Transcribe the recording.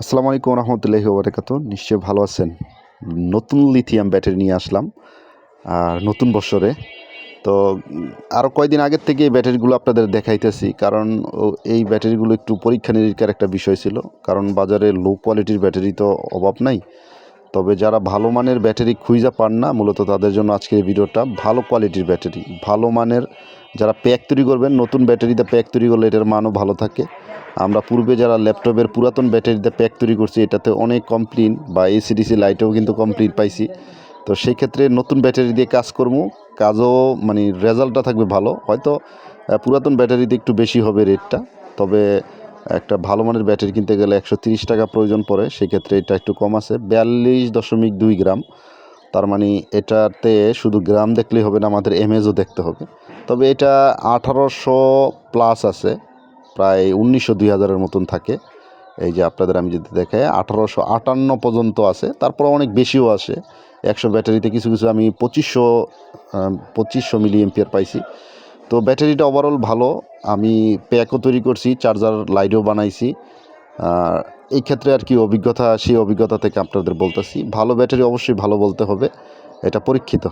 আসসালামু আলাইকুম রহমতুল্লাহি ওবরাকাতুহু। নিশ্চয়ই ভালো আছেন। নতুন লিথিয়াম ব্যাটারি নিয়ে আসলাম আর নতুন বৎসরে। তো আরও কয়দিন আগের থেকে এই ব্যাটারিগুলো আপনাদের দেখাইতেছি, কারণ এই ব্যাটারিগুলো একটু পরীক্ষা নিরীক্ষার একটা বিষয় ছিল। কারণ বাজারে লো কোয়ালিটির ব্যাটারি তো অভাব নাই। তবে যারা ভালো মানের ব্যাটারি খুঁজে পান না, মূলত তাদের জন্য আজকের এই ভিডিওটা। ভালো কোয়ালিটির ব্যাটারি, ভালো মানের যারা প্যাক তৈরি করবেন, নতুন ব্যাটারিতে প্যাক তৈরি করলে এটার মানও ভালো থাকে। আমরা পূর্বে যারা ল্যাপটপের পুরাতন ব্যাটারিতে প্যাক তৈরি করছি, এটাতে অনেক কমপ্লেন বা এসিডিসি লাইটেও কিন্তু কমপ্লেন পাইছি। তো সেই ক্ষেত্রে নতুন ব্যাটারি দিয়ে কাজ করবো, কাজও মানে রেজাল্টটা থাকবে ভালো। হয়তো পুরাতন ব্যাটারিতে একটু বেশি হবে রেটটা, তবে একটা ভালো মানের ব্যাটারি কিনতে গেলে 130 টাকা প্রয়োজন পড়ে। সেক্ষেত্রে এটা একটু কম আছে, 42.2 গ্রাম। তার মানে এটাতে শুধু গ্রাম দেখলেই হবে না, আমাদের এমএজও দেখতে হবে। তবে এটা 1800 প্লাস আছে, প্রায় 1900-2000-এর মতন থাকে। এই যে আপনাদের আমি যদি দেখাই, 1858 পর্যন্ত আছে, তারপর অনেক বেশিও আসে। 100 ব্যাটারিতে কিছু কিছু আমি 2500 মিলি এম্পিয়ার পাইছি। তো ব্যাটারিটা ওভারঅল ভালো। আমি প্যাকও তৈরি করছি, চার্জার লাইটও বানাইছি। এই ক্ষেত্রে আর কি অভিজ্ঞতা, সেই অভিজ্ঞতা থেকে আপনাদের বলতেছি, ভালো ব্যাটারি অবশ্যই ভালো বলতে হবে, এটা পরীক্ষিত।